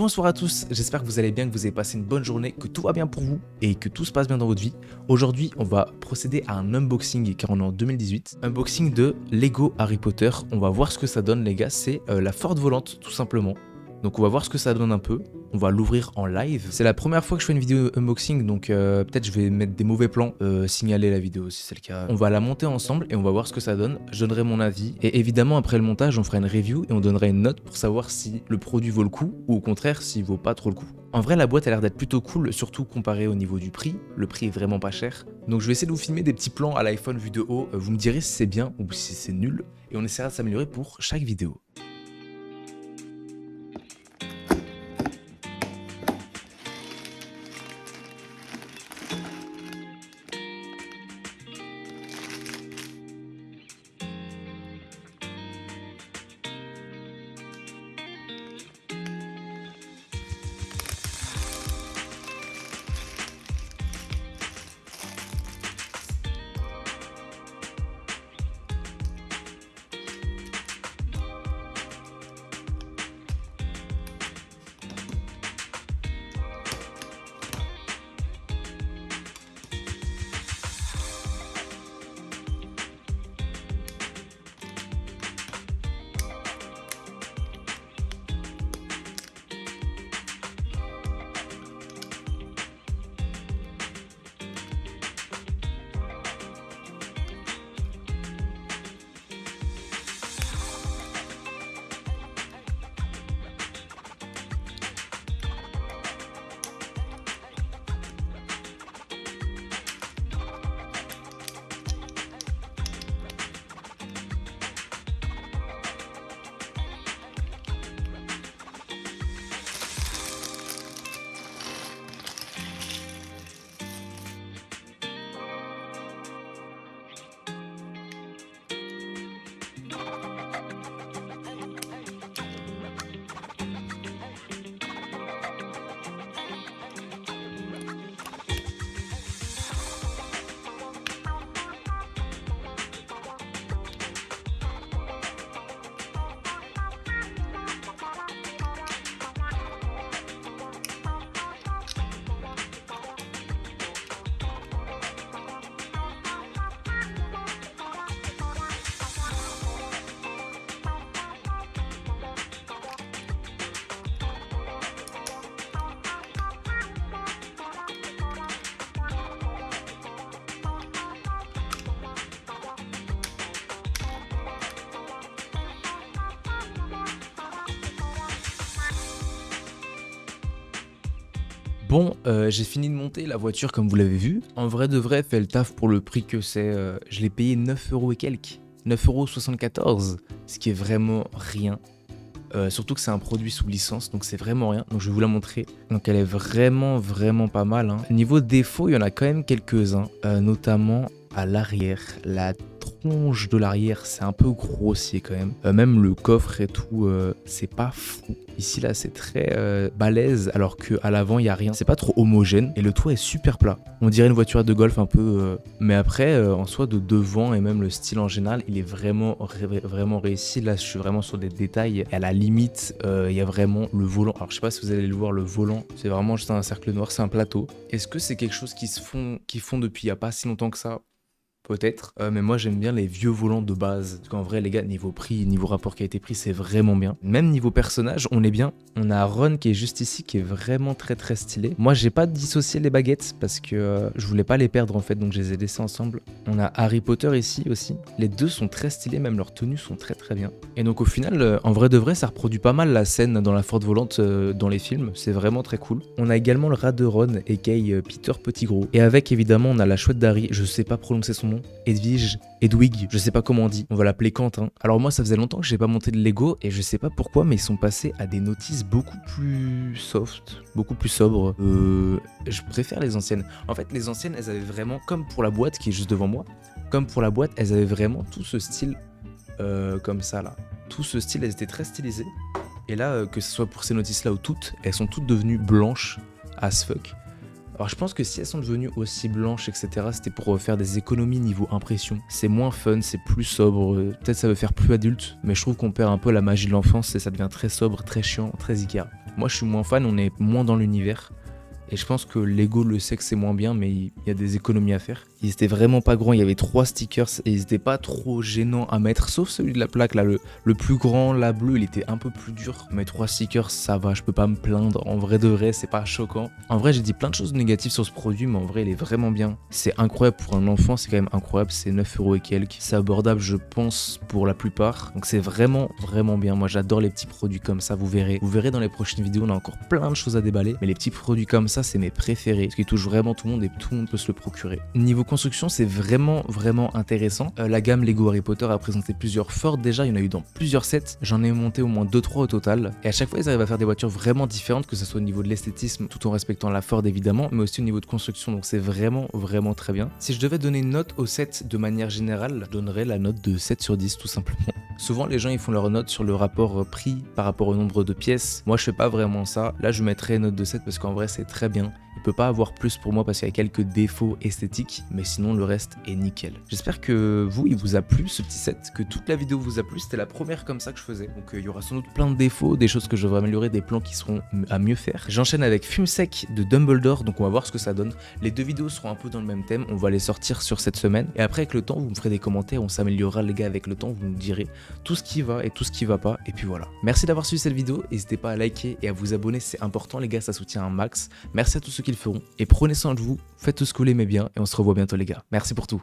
Bonsoir à tous, j'espère que vous allez bien, que vous avez passé une bonne journée, que tout va bien pour vous et que tout se passe bien dans votre vie. Aujourd'hui, on va procéder à un unboxing car on est en 2018. Unboxing de Lego Harry Potter. On va voir ce que ça donne les gars, c'est la Ford volante tout simplement. Donc on va voir ce que ça donne un peu, on va l'ouvrir en live. C'est la première fois que je fais une vidéo unboxing, donc peut-être je vais mettre des mauvais plans, signaler la vidéo si c'est le cas. On va la monter ensemble et on va voir ce que ça donne, je donnerai mon avis. Et évidemment après le montage on fera une review et on donnera une note pour savoir si le produit vaut le coup ou au contraire s'il vaut pas trop le coup. En vrai la boîte a l'air d'être plutôt cool, surtout comparé au niveau du prix. Le prix est vraiment pas cher. Donc je vais essayer de vous filmer des petits plans à l'iPhone vu de haut, vous me direz si c'est bien ou si c'est nul. Et on essaiera de s'améliorer pour chaque vidéo. Bon, j'ai fini de monter la voiture comme vous l'avez vu. En vrai de vrai, elle fait le taf pour le prix que c'est. Je l'ai payé 9 € et quelques. 9,74 €, ce qui est vraiment rien. Surtout que c'est un produit sous licence, donc c'est vraiment rien. Donc je vais vous la montrer. Donc elle est vraiment pas mal. Niveau défaut, il y en a quand même quelques-uns, notamment à l'arrière. La tronche de l'arrière, c'est un peu grossier quand même. Même le coffre et tout, c'est pas fou. Ici là c'est très balèze alors qu'à l'avant il n'y a rien, c'est pas trop homogène et le toit est super plat. On dirait une voiture de golf un peu, mais après en soi de devant et même le style en général il est vraiment réussi. Là je suis vraiment sur des détails et à la limite il y a vraiment le volant. Alors je sais pas si vous allez le voir, le volant c'est vraiment juste un cercle noir, c'est un plateau. Est-ce que c'est quelque chose qui font depuis il n'y a pas si longtemps que ça? Peut-être, mais moi j'aime bien les vieux volants de base. Parce qu'en vrai les gars, niveau prix, niveau rapport qualité-prix, c'est vraiment bien. Même niveau personnage, on est bien. On a Ron qui est juste ici, qui est vraiment très stylé. Moi j'ai pas dissocié les baguettes parce que je voulais pas les perdre en fait, donc je les ai laissées ensemble. On a Harry Potter ici aussi. Les deux sont très stylés, même leurs tenues sont très bien. Et donc au final, en vrai de vrai, ça reproduit pas mal la scène dans la Ford volante dans les films. C'est vraiment très cool. On a également le rat de Ron, aka Peter Pettigrew. Et avec évidemment on a la chouette d'Harry, je sais pas prononcer son nom. Edwig, je sais pas comment on dit, on va l'appeler Quentin. Alors moi ça faisait longtemps que j'ai pas monté de Lego et je sais pas pourquoi mais ils sont passés à des notices beaucoup plus soft, beaucoup plus sobres. Je préfère les anciennes. En fait les anciennes elles avaient vraiment, comme pour la boîte qui est juste devant moi, elles avaient vraiment tout ce style comme ça là. Tout ce style, elles étaient très stylisées. Et là que ce soit pour ces notices là ou toutes, elles sont toutes devenues blanches as fuck. Alors je pense que si elles sont devenues aussi blanches, etc., c'était pour faire des économies niveau impression. C'est moins fun, c'est plus sobre, peut-être ça veut faire plus adulte, mais je trouve qu'on perd un peu la magie de l'enfance et ça devient très sobre, très chiant, très Ikea. Moi je suis moins fan, on est moins dans l'univers. Et je pense que Lego le sait que c'est moins bien, mais il y a des économies à faire. Ils étaient vraiment pas grands, il y avait 3 stickers et ils étaient pas trop gênants à mettre, sauf celui de la plaque là, le plus grand, la bleue, il était un peu plus dur. Mais 3 stickers, ça va, je peux pas me plaindre. En vrai de vrai, c'est pas choquant. En vrai, j'ai dit plein de choses négatives sur ce produit, mais en vrai, il est vraiment bien. C'est incroyable pour un enfant, c'est quand même incroyable. C'est 9 € et quelques. C'est abordable, je pense, pour la plupart. Donc c'est vraiment, vraiment bien. Moi, j'adore les petits produits comme ça, vous verrez. Vous verrez dans les prochaines vidéos, on a encore plein de choses à déballer. Mais les petits produits comme ça, c'est mes préférés. Parce qu'ils touchent vraiment tout le monde et tout le monde peut se le procurer. Niveau construction, c'est vraiment intéressant. La gamme Lego Harry Potter a présenté plusieurs forts déjà, il y en a eu dans plusieurs sets. J'en ai monté au moins 2-3 au total. Et à chaque fois, ils arrivent à faire des voitures vraiment différentes, que ce soit au niveau de l'esthétisme, tout en respectant la Ford évidemment, mais aussi au niveau de construction. Donc c'est vraiment très bien. Si je devais donner une note au set de manière générale, je donnerais la note de 7 sur 10 tout simplement. Souvent, les gens ils font leur note sur le rapport prix par rapport au nombre de pièces. Moi, je fais pas vraiment ça. Là, je mettrais une note de 7 parce qu'en vrai, c'est très bien. Il peut pas avoir plus pour moi parce qu'il y a quelques défauts esthétiques, mais sinon le reste est nickel. J'espère que vous, il vous a plu ce petit set, que toute la vidéo vous a plu. C'était la première comme ça que je faisais, donc il y aura sans doute plein de défauts, des choses que je devrais améliorer, des plans qui seront à mieux faire. J'enchaîne avec Fume Sec de Dumbledore, donc on va voir ce que ça donne. Les 2 vidéos seront un peu dans le même thème, on va les sortir sur cette semaine, et après avec le temps, vous me ferez des commentaires, on s'améliorera les gars avec le temps, vous nous direz tout ce qui va et tout ce qui va pas, et puis voilà. Merci d'avoir suivi cette vidéo, n'hésitez pas à liker et à vous abonner, c'est important les gars, ça soutient un max. Merci à tous ceux qui le feront, et prenez soin de vous, faites tout ce que vous aimez bien, et on se revoit bientôt les gars. Merci pour tout.